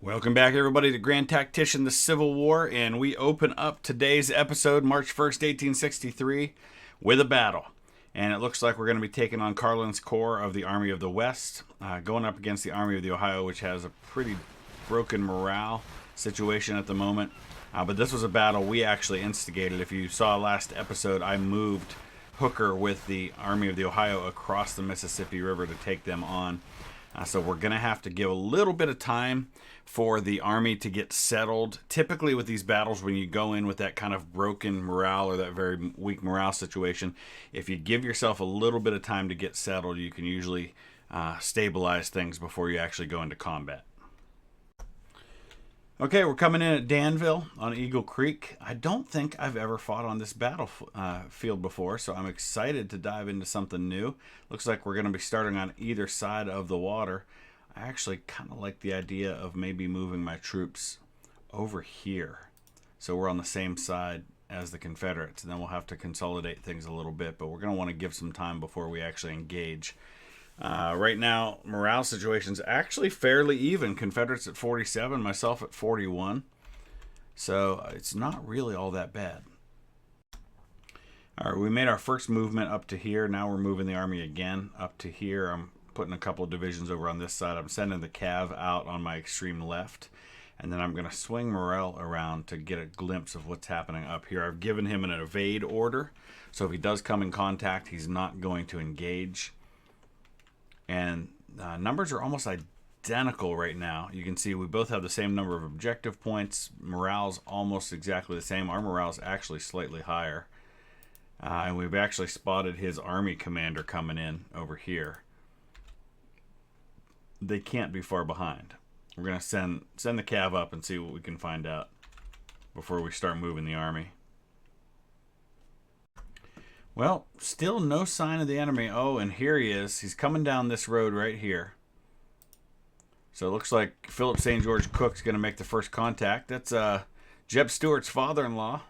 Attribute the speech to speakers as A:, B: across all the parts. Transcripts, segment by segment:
A: Welcome back, everybody, to Grand Tactician, the Civil War, and we open up today's episode, March 1st, 1863, with a battle. And it looks like we're going to be taking on Carlin's Corps of the Army of the West, going up against the Army of the Ohio, which has a pretty broken morale situation at the moment. But this was a battle we actually instigated. If you saw last episode, I moved Hooker with the Army of the Ohio across the Mississippi River to take them on. So we're going to have to give a little bit of time for the army to get settled. Typically with these battles, when you go in with that kind of broken morale or that very weak morale situation, if you give yourself a little bit of time to get settled, you can usually stabilize things before you actually go into combat. Okay, we're coming in at Danville on Eagle Creek. I don't think I've ever fought on this battlefield before, so I'm excited to dive into something new. Looks like we're going to be starting on either side of the water. I actually kind of like the idea of maybe moving my troops over here, so we're on the same side as the Confederates, and then we'll have to consolidate things a little bit, but we're going to want to give some time before we actually engage. Right now, morale situation's actually fairly even. Confederates at 47, myself at 41. So it's not really all that bad. All right, we made our first movement up to here. Now we're moving the army again up to here. I'm putting a couple of divisions over on this side. I'm sending the cav out on my extreme left. And then I'm going to swing Morel around to get a glimpse of what's happening up here. I've given him an evade order. So if he does come in contact, he's not going to engage. And numbers are almost identical right now. You can see we both have the same number of objective points. Morale's almost exactly the same. Our morale's actually slightly higher. And we've actually spotted his army commander coming in over here. They can't be far behind. We're going to send the cav up and see what we can find out before we start moving the army. Well, still no sign of the enemy. Oh, and here he is. He's coming down this road right here. So it looks like Philip St. George Cook's going to make the first contact. That's Jeb Stewart's father-in-law.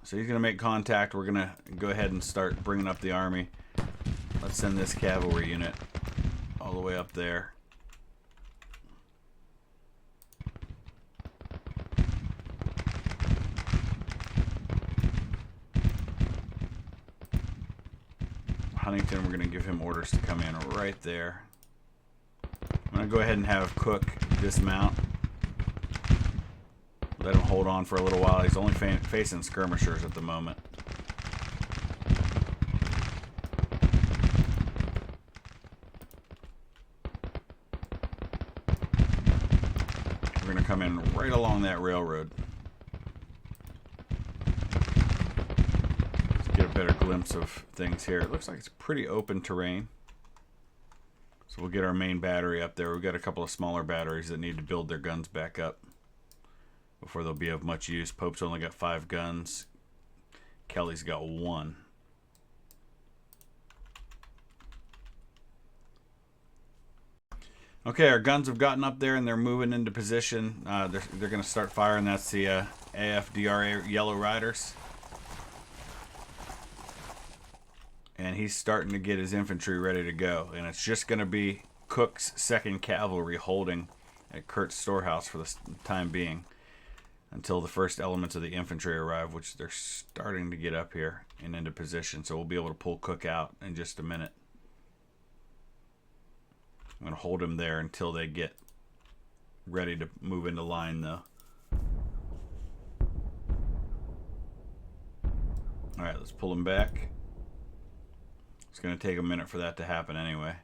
A: So he's going to make contact. We're going to go ahead and start bringing up the army. Let's send this cavalry unit all the way up there. Huntington, we're going to give him orders to come in right there. I'm going to go ahead and have Cook dismount. Let him hold on for a little while. He's only facing skirmishers at the moment. We're going to come in right along that railroad. Get a better glimpse of things here. It looks like it's pretty open terrain. So we'll get our main battery up there. We've got a couple of smaller batteries that need to build their guns back up before they'll be of much use. Pope's only got 5 guns. Kelly's got 1. Okay, our guns have gotten up there and they're moving into position. They're going to start firing. That's the AFDRA Yellow Riders. And he's starting to get his infantry ready to go. And it's just going to be Cook's 2nd Cavalry holding at Kurt's storehouse for the time being until the first elements of the infantry arrive, which they're starting to get up here and into position. So we'll be able to pull Cook out in just a minute. I'm going to hold him there until they get ready to move into line, though. All right, let's pull him back. It's going to take a minute for that to happen anyway.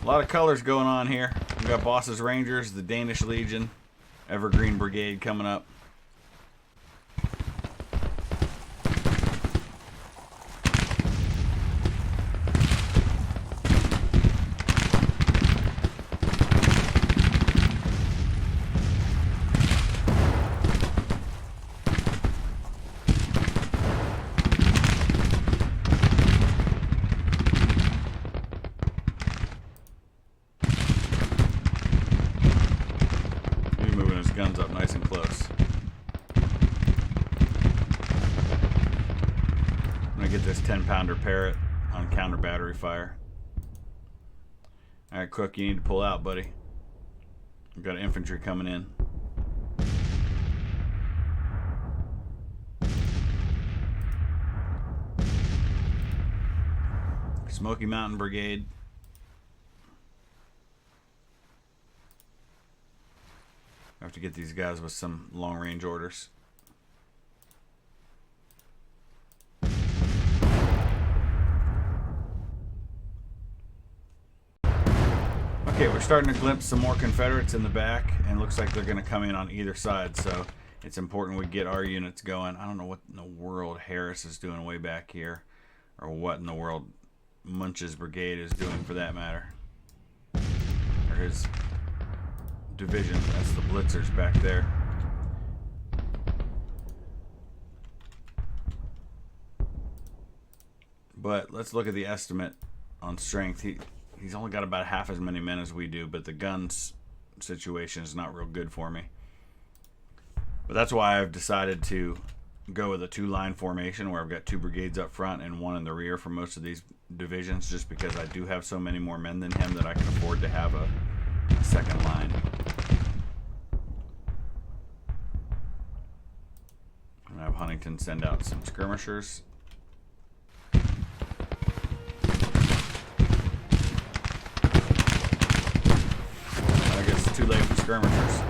A: A lot of colors going on here. We've got Boss's Rangers, the Danish Legion, Evergreen Brigade coming up. guns up nice and close. I'm going to get this 10-pounder Parrot on counter battery fire. Alright, Cook, you need to pull out, buddy. We've got infantry coming in. Smoky Mountain Brigade. I have to get these guys with some long-range orders. Okay, we're starting to glimpse some more Confederates in the back, and looks like they're going to come in on either side, so it's important we get our units going. I don't know what in the world Harris is doing way back here, or what in the world Munch's brigade is doing, for that matter. Or his division. That's the Blitzers back there. But let's look at the estimate on strength. He's only got about half as many men as we do, but the guns situation is not real good for me. But that's why I've decided to go with a two-line formation, where I've got 2 brigades up front and 1 in the rear for most of these divisions, just because I do have so many more men than him that I can afford to have a second line. I'm gonna have Huntington send out some skirmishers. I guess it's too late for skirmishers.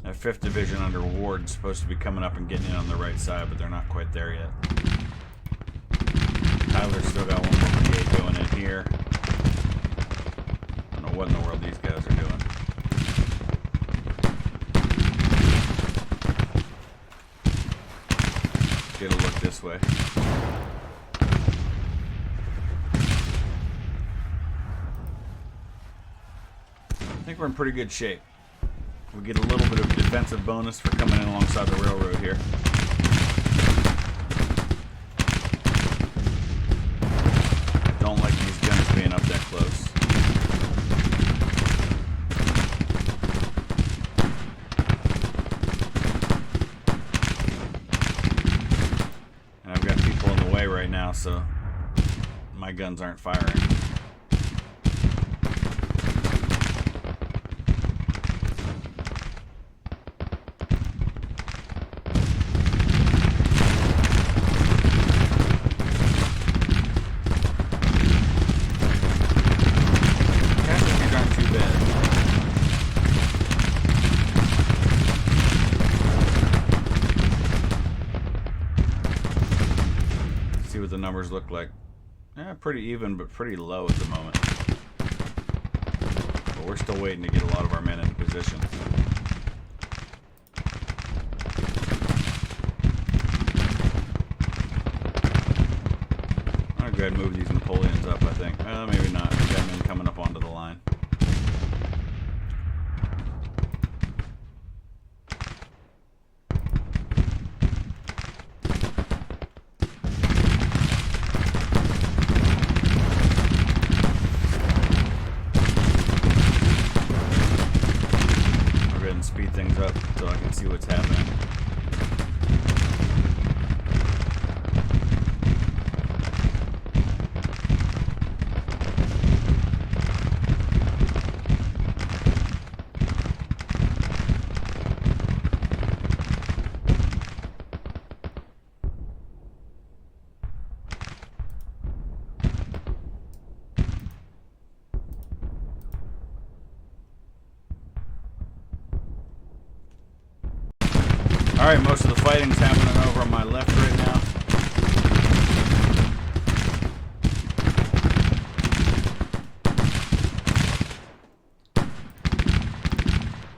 A: That 5th Division under Ward's supposed to be coming up and getting in on the right side, but they're not quite there yet. Tyler's still got 1 more brigade going in here. I don't know what in the world these guys are doing. Get a look this way. I think we're in pretty good shape. We get a little bit of a defensive bonus for coming in alongside the railroad here. I don't like these guns being up that close. And I've got people in the way right now, so my guns aren't firing. Numbers look like pretty even, but pretty low at the moment. But we're still waiting to get a lot of our men into position. I'm gonna go ahead and move these Napoleons up, I think. Maybe not. We've got men coming up onto the line. Speed things up so I can see what's happening. Alright, most of the fighting's happening over on my left right now.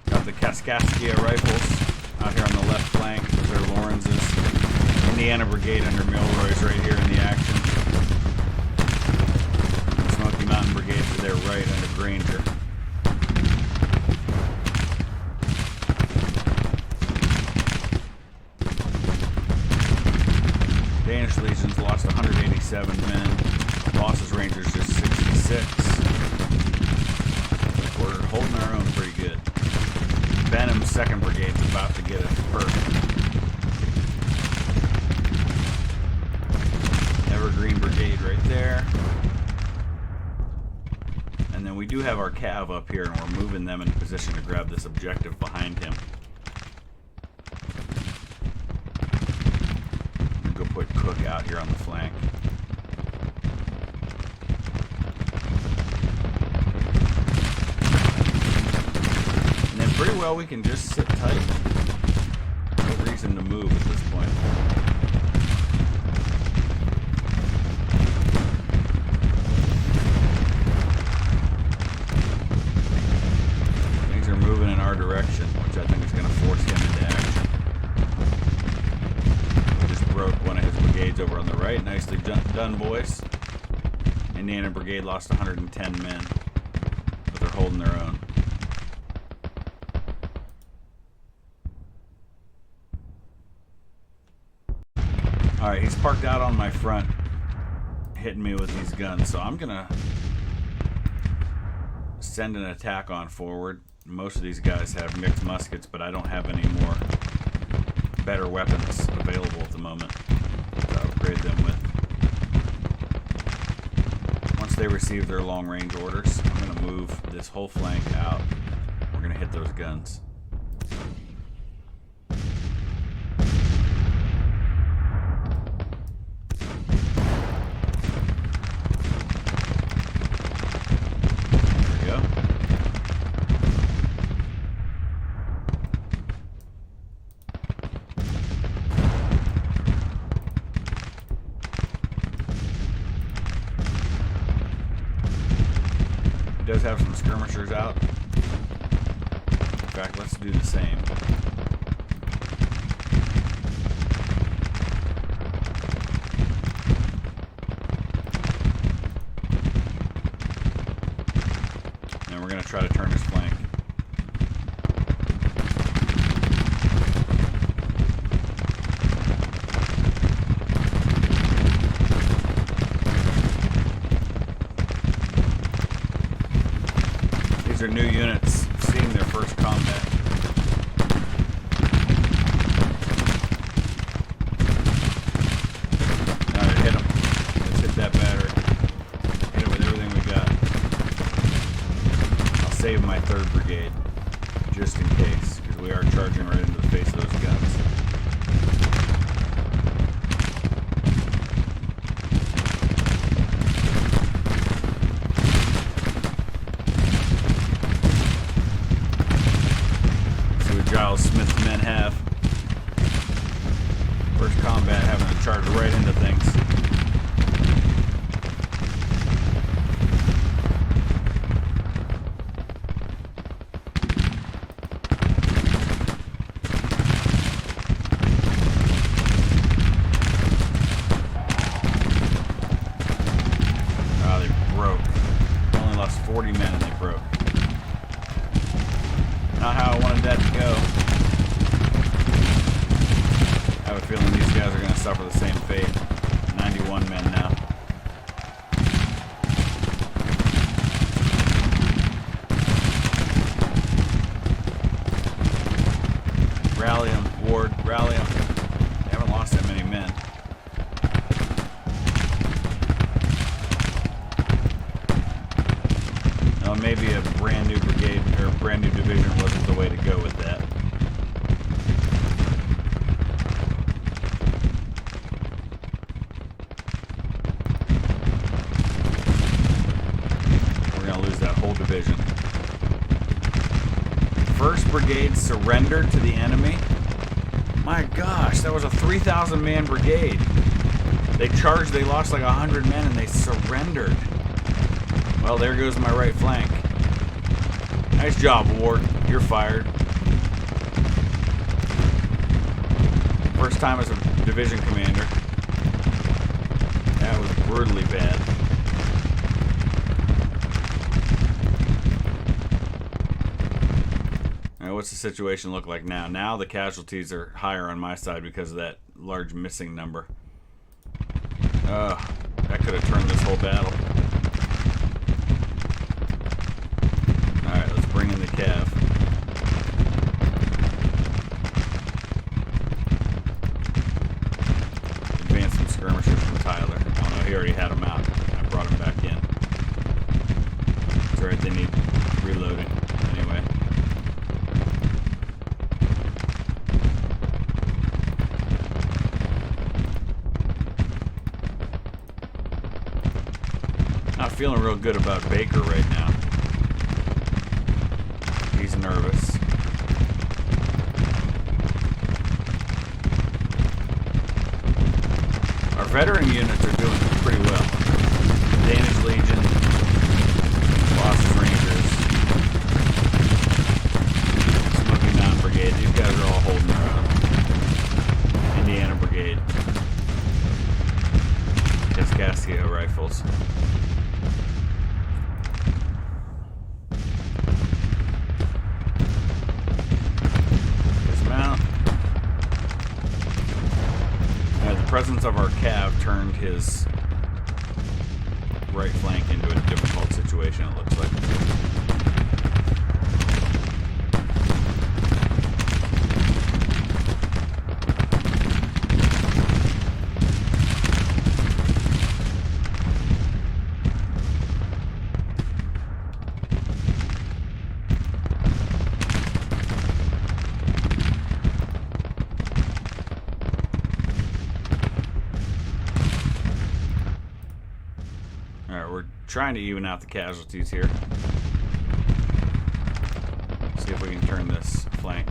A: Got the Kaskaskia rifles out here on the left flank. Those are Lawrence's. Indiana Brigade under Milroy's right here in the action. The Smoky Mountain Brigade to their right under Granger. Danish legions lost 187 men. Boss's Rangers just 66. We're holding our own pretty good. Benham's 2nd Brigade's about to get a perk. Evergreen Brigade right there. And then we do have our cav up here, and we're moving them in position to grab this objective behind him. I'm gonna go put Cook out here on the flank. And then pretty well we can just sit tight. No reason to move at this point. Moving in our direction, which I think is going to force him into action. We just broke one of his brigades over on the right. Nicely done, Boyce. Indiana Brigade lost 110 men, but they're holding their own. Alright, he's parked out on my front, hitting me with these guns, so I'm going to send an attack on forward. Most of these guys have mixed muskets, but I don't have any more better weapons available at the moment to upgrade them with. Once they receive their long-range orders, I'm going to move this whole flank out. We're going to hit those guns. Does have some skirmishers out. In fact, let's do the same. And we're going to try to turn his flank. These are new units seeing their first combat. Alright, hit them. Let's hit that battery. Hit it with everything we got. I'll save my 3rd Brigade, just in case, because we are charging right into the face of those guns. Smith's men have. First combat having to charge right into things. Oh, they broke. Only lost 40 men and they broke. Not how I wanted that to go. I have a feeling these guys are going to suffer the same fate. 91 men now. Rally them, Ward. Rally them. They haven't lost that many men. Maybe a brand new brigade or brand new division wasn't the way to go with that. We're going to lose that whole division. 1st Brigade surrendered to the enemy. My gosh, that was a 3,000 man brigade. They charged, they lost like 100 men, and they surrendered. Well, there goes my right flank. Nice job, Ward. You're fired. First time as a division commander. That was brutally bad. Alright, what's the situation look like now? Now the casualties are higher on my side because of that large missing number. That could have turned this whole battle. Alright, let's bring in the cav. Advance some skirmishers from Tyler. Oh no, he already had them out. I brought him back in. It's alright, they need reloading. Anyway. Not feeling real good about Baker right now. He's nervous. Our veteran units are doing pretty well. Danish Legion, Lost Rangers, Smoky Mountain Brigade. These guys are all holding their own. Indiana Brigade. Cascasia rifles. The presence of our cav turned his right flank into a difficult situation, it looks like. Trying to even out the casualties here. See if we can turn this flank.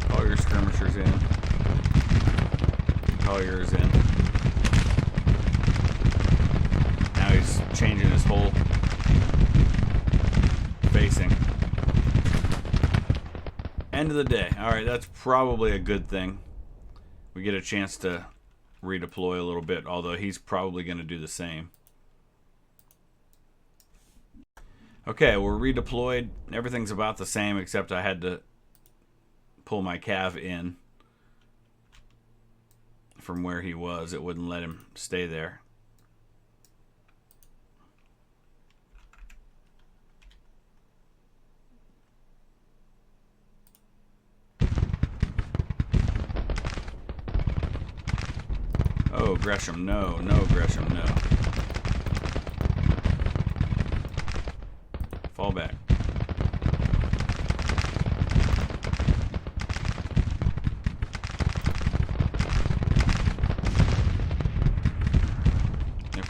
A: All your skirmishers in. Colliers in. Now he's changing his whole facing. End of the day. Alright, that's probably a good thing. We get a chance to redeploy a little bit, although he's probably going to do the same. Okay, we're redeployed. Everything's about the same, except I had to pull my cav in from where he was. It wouldn't let him stay there. Oh, Gresham, no. No, Gresham, no. Fall back.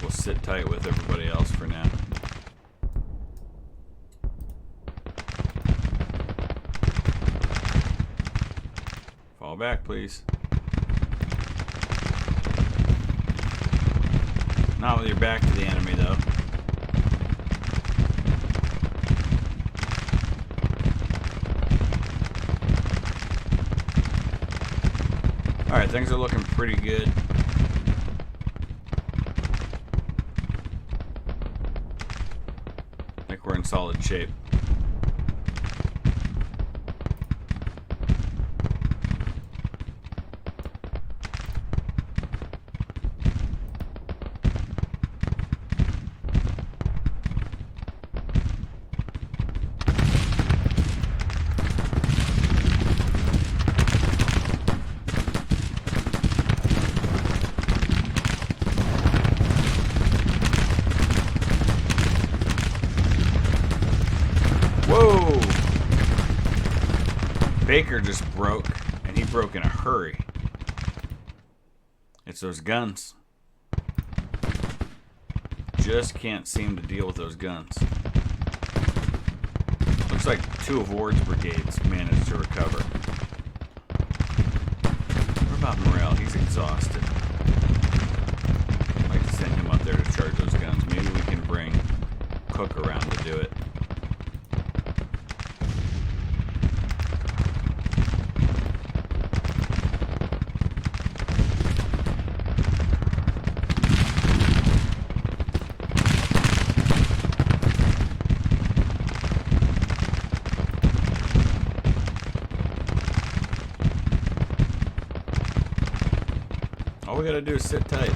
A: Sit tight with everybody else for now. Fall back, please. Not with your back to the enemy, though. Alright, things are looking pretty good. We're in solid shape. Baker just broke, and he broke in a hurry. It's those guns. Just can't seem to deal with those guns. Looks Looks like 2 of Ward's brigades managed to recover. What about Morale? He's exhausted. I'd like to send him up there to charge those guns. Maybe we can bring Cook around to do it. All we gotta do is sit tight.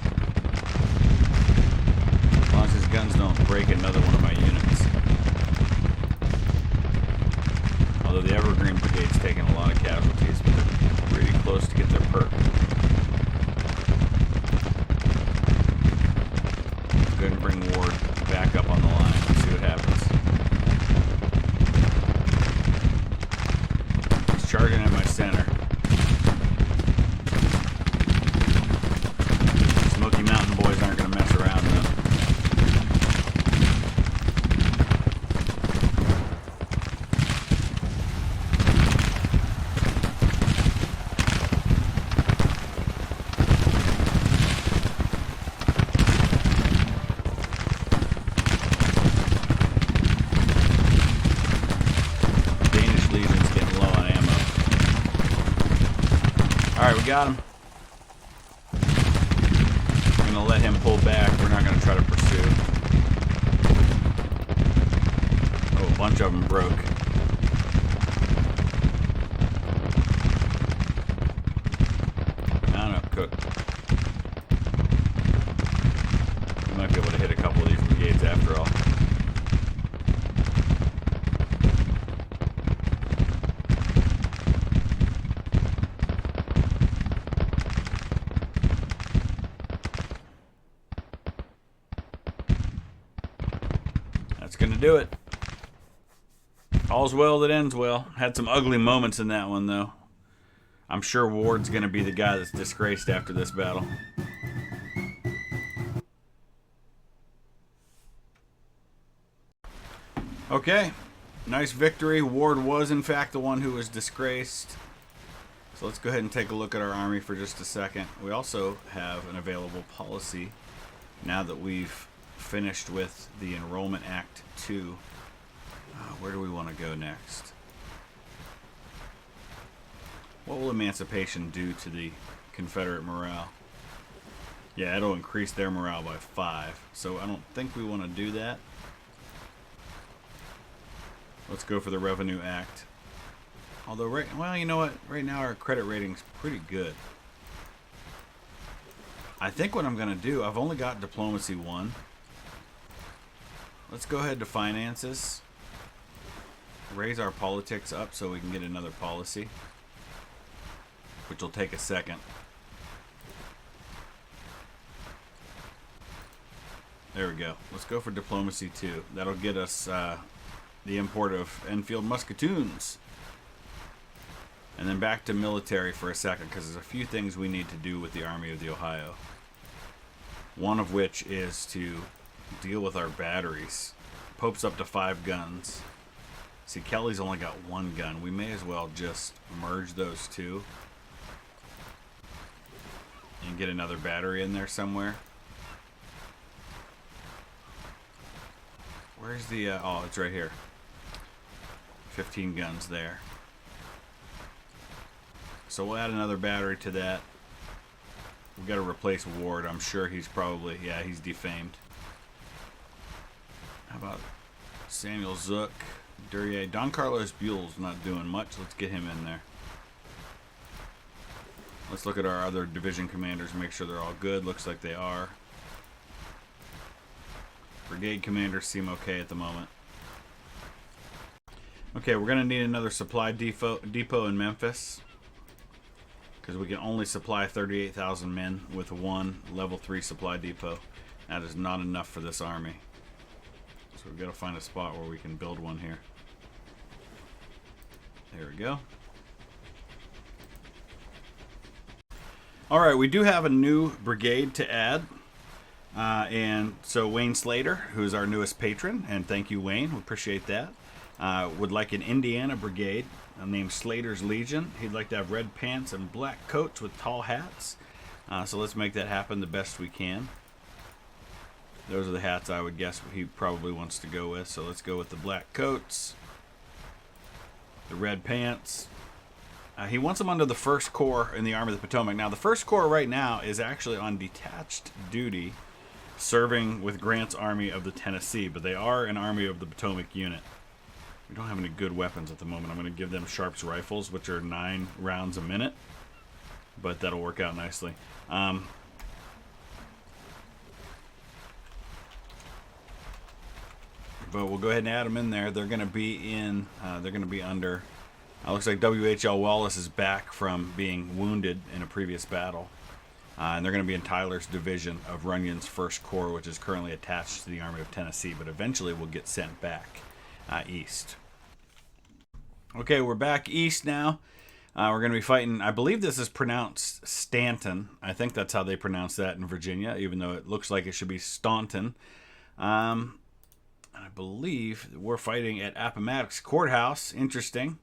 A: As long as his guns don't break another one of my units. Although the Evergreen Brigade's taking a lot of casualties, but they're pretty close to get their perk. Let's go ahead and bring Ward back up on the line and see what happens. He's charging in my center. Mountain boys aren't going to mess around though. Danish Legion's getting low on ammo. Alright, we got him. Let him pull back. We're not going to try to pursue. Oh, a bunch of them broke. Mount up, Cook. We might be able to hit a couple of these brigades after all. Gonna do it. All's well that ends well. Had some ugly moments in that one though. I'm sure Ward's gonna be the guy that's disgraced after this battle. Okay, nice victory. Ward was in fact the one who was disgraced. So let's go ahead and take a look at our army for just a second. We also have an available policy now that we've finished with the Enrollment Act 2. Where do we want to go next? What will emancipation do to the Confederate morale? Yeah, it'll increase their morale by 5. So I don't think we want to do that. Let's go for the Revenue Act. Although, well, you know what? Right now our credit rating's pretty good. I think what I'm going to do, I've only got Diplomacy 1. Let's go ahead to finances. Raise our politics up so we can get another policy, which will take a second. There we go. Let's go for Diplomacy 2. That'll get us the import of Enfield musketoons. And then back to military for a second, because there's a few things we need to do with the Army of the Ohio. One of which is to deal with our batteries. Pope's up to 5 guns. See, Kelly's only got 1 gun. We may as well just merge those 2 and get another battery in there somewhere. Where's the oh, it's right here. 15 guns there. So we'll add another battery to that. We've got to replace Ward. I'm sure he's probably, yeah, he's defamed. How about Samuel Zook, Duryea? Don Carlos Buell's not doing much. Let's get him in there. Let's look at our other division commanders and make sure they're all good. Looks like they are. Brigade commanders seem okay at the moment. Okay, we're going to need another supply depot in Memphis, because we can only supply 38,000 men with 1 level 3 supply depot. That is not enough for this army. So we've got to find a spot where we can build one here. There we go. Alright, we do have a new brigade to add. And so Wayne Slater, who's our newest patron, and thank you, Wayne, we appreciate that. would like an Indiana brigade named Slater's Legion. He'd like to have red pants and black coats with tall hats. So let's make that happen the best we can. Those are the hats I would guess he probably wants to go with. So let's go with the black coats, the red pants. He wants them under the 1st Corps in the Army of the Potomac. Now, the 1st Corps right now is actually on detached duty, serving with Grant's Army of the Tennessee, but they are an Army of the Potomac unit. We don't have any good weapons at the moment. I'm going to give them Sharps rifles, which are 9 rounds a minute, but that'll work out nicely. But we'll go ahead and add them in there. They're going to be in. They're going to be under. Looks like W.H.L. Wallace is back from being wounded in a previous battle. And they're going to be in Tyler's division of Runyon's 1st Corps, which is currently attached to the Army of Tennessee, but eventually will get sent back east. Okay, we're back east now. We're going to be fighting, I believe this is pronounced Stanton. I think that's how they pronounce that in Virginia, even though it looks like it should be Staunton. I believe we're fighting at Appomattox Courthouse. Interesting.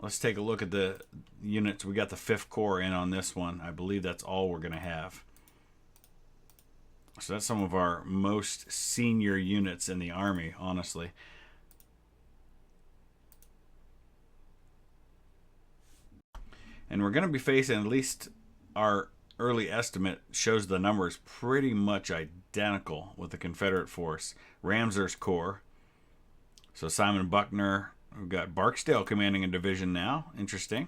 A: Let's take a look at the units. We got the 5th Corps in on this one. I believe that's all we're going to have. So that's some of our most senior units in the Army, honestly. And we're going to be facing, at least our early estimate shows the numbers pretty much identical with the Confederate force. Ramser's Corps. So Simon Buckner. We've got Barksdale commanding a division now. Interesting.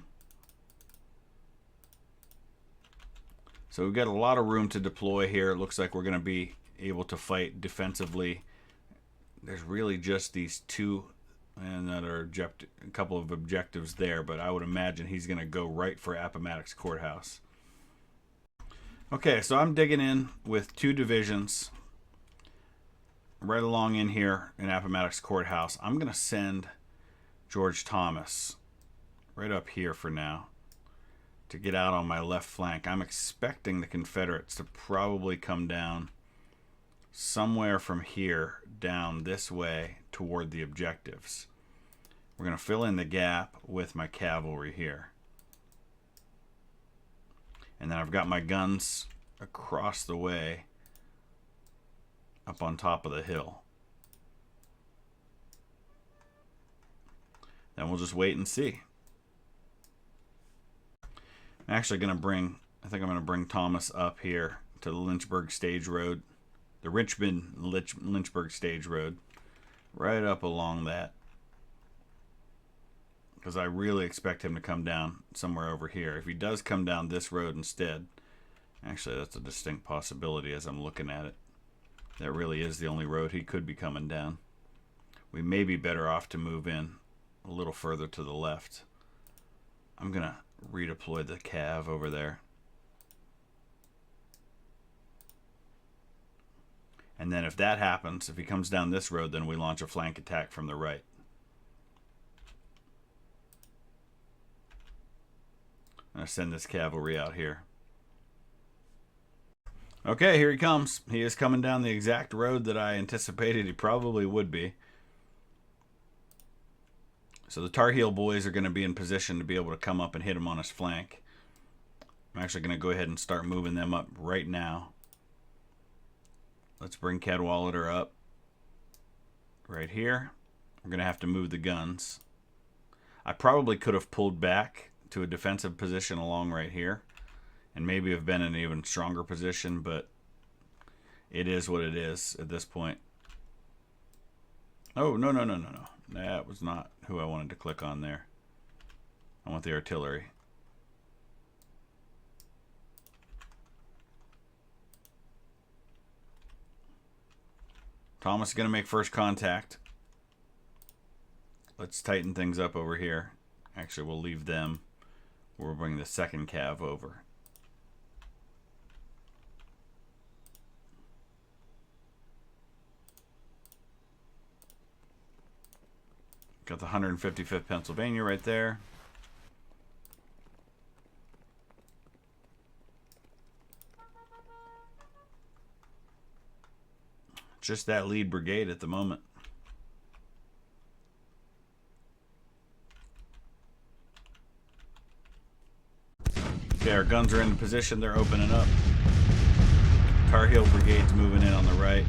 A: So we've got a lot of room to deploy here. It looks like we're going to be able to fight defensively. There's really just these 2 and that are a couple of objectives there, but I would imagine he's going to go right for Appomattox Courthouse. Okay, so I'm digging in with 2 divisions right along in here in Appomattox Courthouse. I'm going to send George Thomas right up here for now to get out on my left flank. I'm expecting the Confederates to probably come down somewhere from here down this way toward the objectives. We're going to fill in the gap with my cavalry here. And then I've got my guns across the way up on top of the hill. Then we'll just wait and see. I'm actually going to I think I'm going to bring Thomas up here to the Lynchburg Stage Road. The Richmond-Lynchburg Stage Road. Right up along that. Because I really expect him to come down somewhere over here. If he does come down this road instead, actually that's a distinct possibility as I'm looking at it. That really is the only road he could be coming down. We may be better off to move in a little further to the left. I'm going to redeploy the cav over there. And then if that happens, if he comes down this road, then we launch a flank attack from the right. I'm going to send this cavalry out here. Okay, here he comes. He is coming down the exact road that I anticipated he probably would be. So the Tar Heel boys are going to be in position to be able to come up and hit him on his flank. I'm actually going to go ahead and start moving them up right now. Let's bring Cadwallader up right here. We're going to have to move the guns. I probably could have pulled back to a defensive position along right here and maybe have been in an even stronger position, but it is what it is at this point. Oh, no. That was not who I wanted to click on there. I want the artillery. Thomas is going to make first contact. Let's tighten things up over here. Actually, we'll leave them. We'll bring the second cav over. Got the 155th Pennsylvania right there. Just that lead brigade at the moment. Okay, our guns are in position. They're opening up. Tar Heel Brigade's moving in on the right.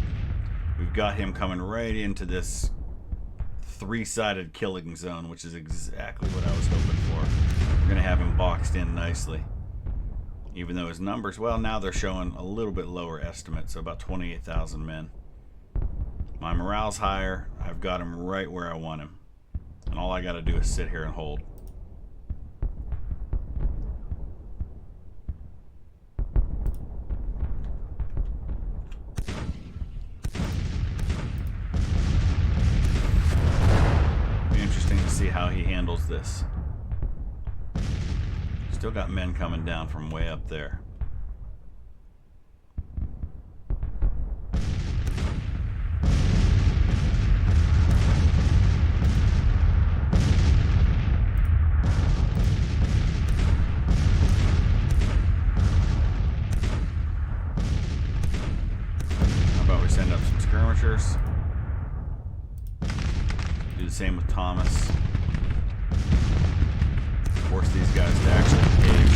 A: We've got him coming right into this three-sided killing zone, which is exactly what I was hoping for. We're going to have him boxed in nicely. Even though his numbers, well, now they're showing a little bit lower estimate, so about 28,000 men. My morale's higher. I've got him right where I want him. And all I got to do is sit here and hold. Be interesting to see how he handles this. Still got men coming down from way up there. How about we send up some skirmishers? Do the same with Thomas. Force these guys to actually engage.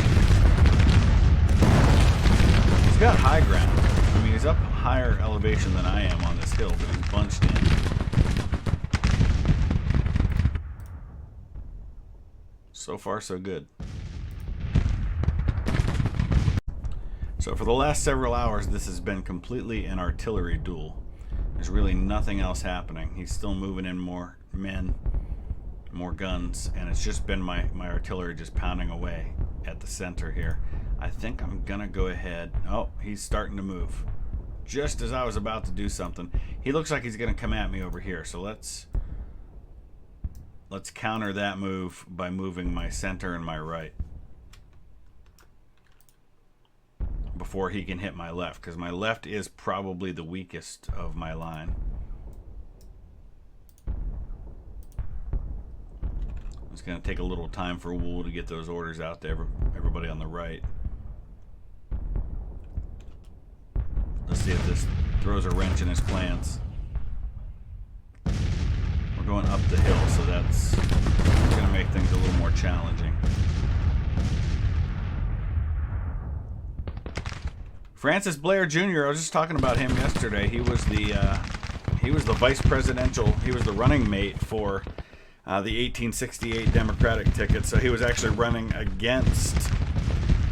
A: He's got high ground. I mean, he's up higher elevation than I am on this hill, but he's bunched in. So far, so good. So for the last several hours, this has been completely an artillery duel. There's really nothing else happening. He's still moving in more men, more guns, and it's just been my artillery just pounding away at the center here. I think I'm gonna go ahead. Oh, he's starting to move. Just as I was about to do something, he looks like he's gonna come at me over here. So let's counter that move by moving my center and my right before he can hit my left, because my left is probably the weakest of my line. It's going to take a little time for Wool to get those orders out to everybody on the right. Let's see if this throws a wrench in his plans. We're going up the hill, so that's going to make things a little more challenging. Francis Blair Jr., I was just talking about him yesterday. He was the vice presidential, he was the running mate for the 1868 Democratic ticket, so he was actually running against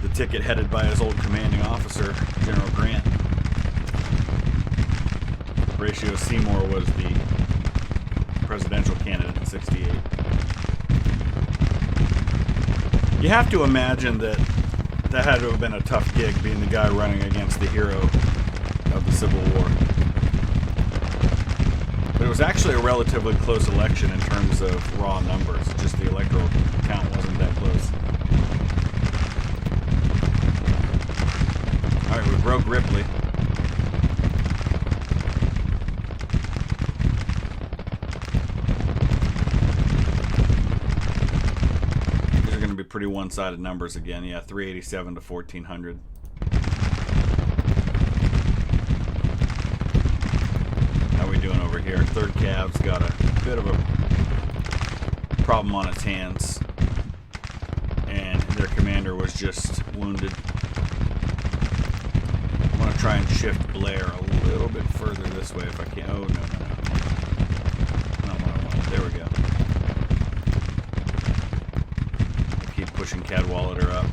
A: the ticket headed by his old commanding officer, General Grant. Horatio Seymour was the presidential candidate in 68. You have to imagine that had to have been a tough gig, being the guy running against the hero of the Civil War. But it was actually a relatively close election in terms of raw numbers. Just the electoral count wasn't that close. Alright, we broke Ripley. These are going to be pretty one-sided numbers again. Yeah, 387 to 1400. Doing over here. Third Cav's got a bit of a problem on its hands, and their commander was just wounded. I want to try and shift Blair a little bit further this way if I can. Oh, no. Not what I wanted. There we go. Keep pushing Cadwallader up.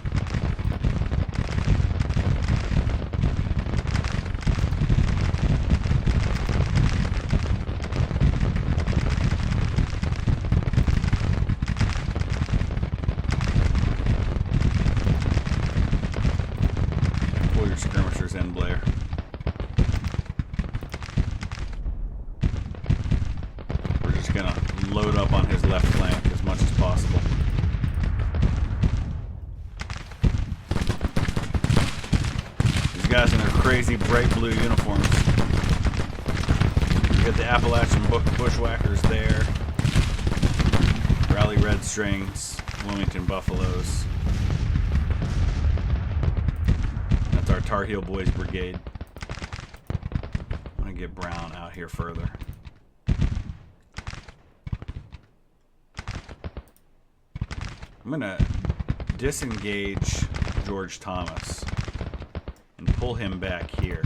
A: Skirmishers in Blair. We're just gonna load up on his left flank as much as possible. These guys in their crazy bright blue uniforms. You got the Appalachian bushwhackers there. Raleigh Red Strings, Wilmington Buffaloes. Our Tar Heel Boys Brigade. I'm going to get Brown out here further. I'm going to disengage George Thomas and pull him back here.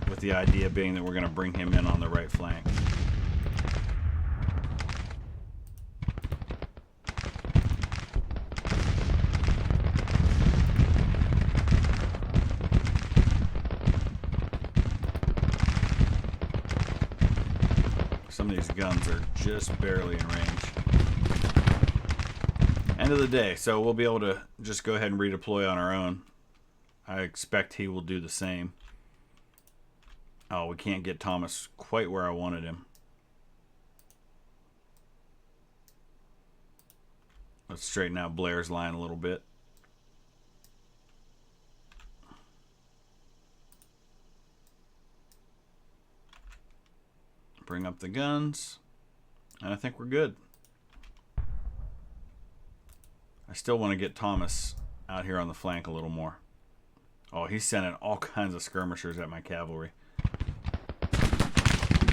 A: With the idea being that we're going to bring him in on the right flank. Some of these guns are just barely in range. End of the day, so we'll be able to just go ahead and redeploy on our own. I expect he will do the same. Oh, we can't get Thomas quite where I wanted him. Let's straighten out Blair's line a little bit. Bring up the guns. And I think we're good. I still want to get Thomas out here on the flank a little more. Oh, he's sending all kinds of skirmishers at my cavalry.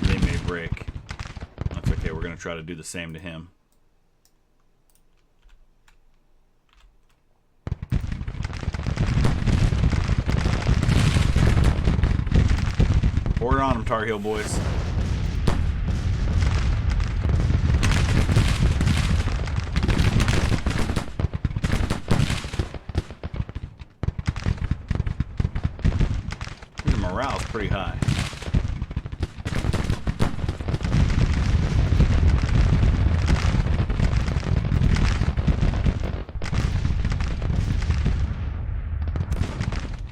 A: They may break. That's okay. We're going to try to do the same to him. Pour it on him, Tar Heel boys. His morale's pretty high.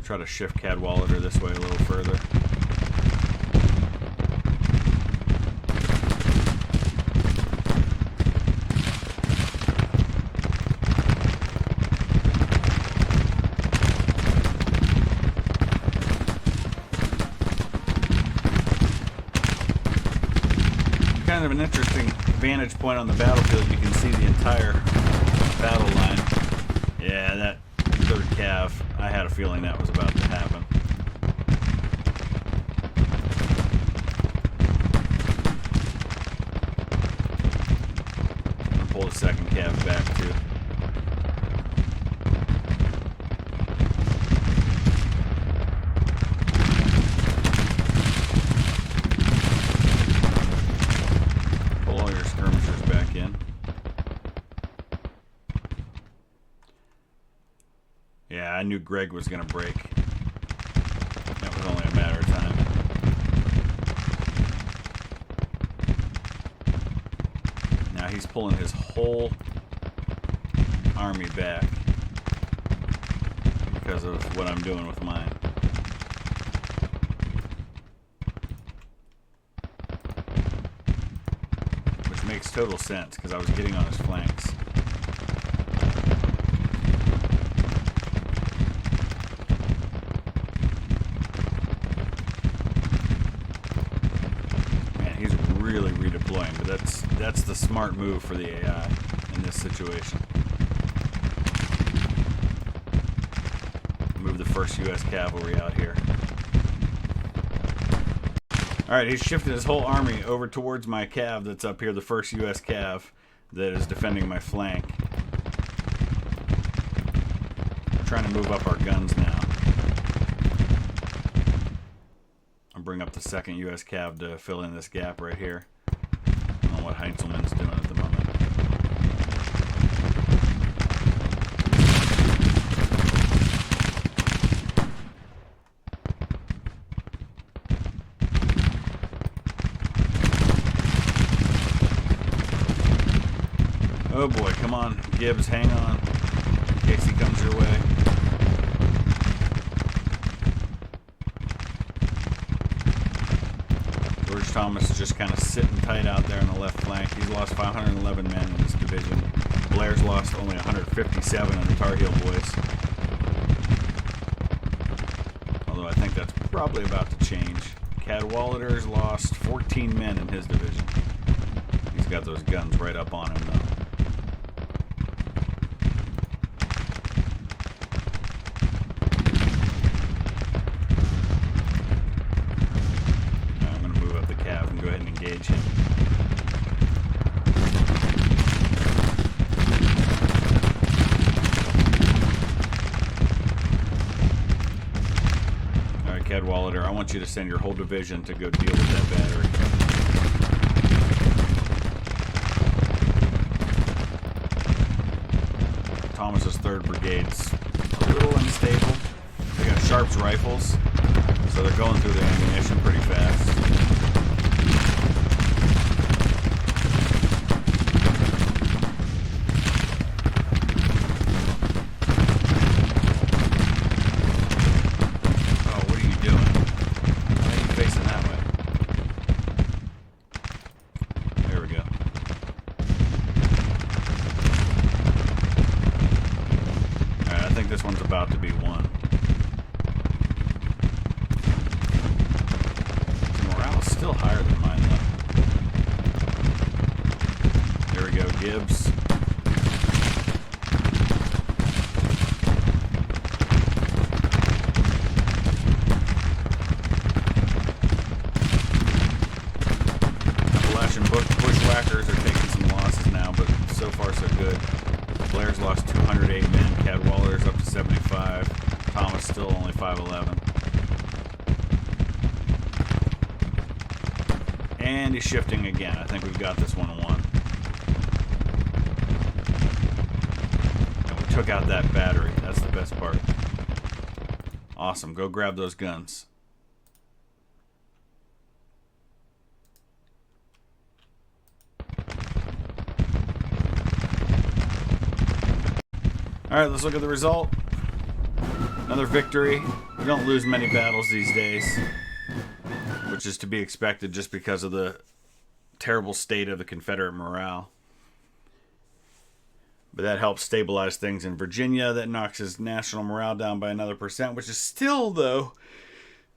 A: Try to shift Cadwallader this way a little further. Kind of an interesting vantage point on the battlefield. You can see the entire battle line. Yeah, that third cav, I had a feeling that was about to happen. I'll pull the second cav back too. Pull all your skirmishers back in. Yeah, I knew Greg was going to break. That was only a matter of time. Now he's pulling his whole army back because of what I'm doing with mine. Which makes total sense because I was getting on his flanks. Really redeploying, but that's the smart move for the AI in this situation. Move the first U.S. cavalry out here. Alright, he's shifted his whole army over towards my cav that's up here, the first U.S. cav that is defending my flank. I'm trying to move up our guns now. Bring up the second U.S. cav to fill in this gap right here. I don't know what Heinzelman's doing at the moment. Oh boy, come on, Gibbs, hang on in case he comes your way. Thomas is just kind of sitting tight out there on the left flank. He's lost 511 men in this division. Blair's lost only 157 in the Tar Heel boys. Although I think that's probably about to change. Cadwallader's lost 14 men in his division. He's got those guns right up on him though. Go ahead and engage him. I want you to send your whole division to go deal with that battery. Thomas's 3rd Brigade's a little unstable. They got Sharp's rifles, so they're going through the ammunition pretty fast. Oh, what are you doing? Why are you facing that way? There we go. Alright, I think this one's about to be won. Still higher than mine, though. There we go, Gibbs. Appalachian bushwhackers are taking some losses now, but so far so good. Blair's lost 208 men. Cadwallader's up to 75. Thomas still only 511. And he's shifting again. I think we've got this 1-1. And we took out that battery. That's the best part. Awesome. Go grab those guns. Alright, let's look at the result. Another victory. We don't lose many battles these days, which is to be expected just because of the terrible state of the Confederate morale. But that helps stabilize things in Virginia. That knocks his national morale down by another %, which is still, though,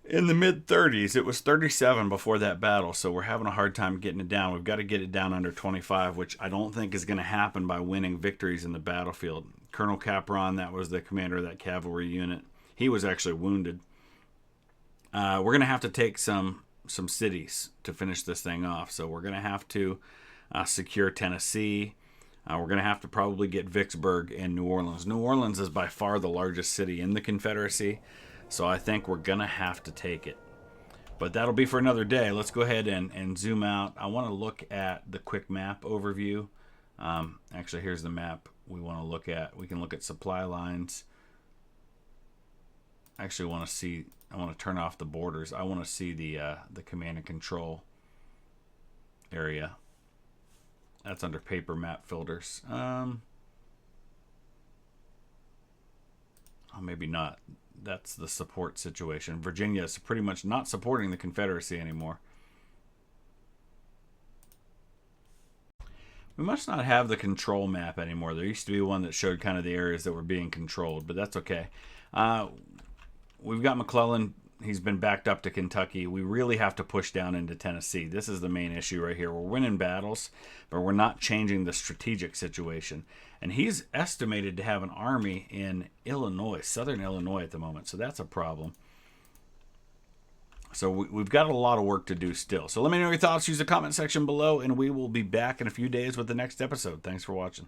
A: in the mid-30s. It was 37 before that battle, so we're having a hard time getting it down. We've got to get it down under 25, which I don't think is going to happen by winning victories in the battlefield. Colonel Capron, that was the commander of that cavalry unit. He was actually wounded. We're going to have to take some cities to finish this thing off. So we're going to have to secure Tennessee. We're going to have to probably get Vicksburg and New Orleans. New Orleans is by far the largest city in the Confederacy, so I think we're going to have to take it. But that'll be for another day. Let's go ahead and zoom out. I want to look at the quick map overview. Actually, here's the map we want to look at. We can look at supply lines. I actually want to see, I want to turn off the borders. I want to see the command and control area. That's under paper map filters. Oh, maybe not. That's the support situation. Virginia is pretty much not supporting the Confederacy anymore. We must not have the control map anymore. There used to be one that showed kind of the areas that were being controlled, but that's okay. We've got McClellan. He's been backed up to Kentucky. We really have to push down into Tennessee. This is the main issue right here. We're winning battles, but we're not changing the strategic situation. And he's estimated to have an army in Illinois, southern Illinois at the moment, so that's a problem. So we've got a lot of work to do still. So let me know your thoughts. Use the comment section below, and we will be back in a few days with the next episode. Thanks for watching.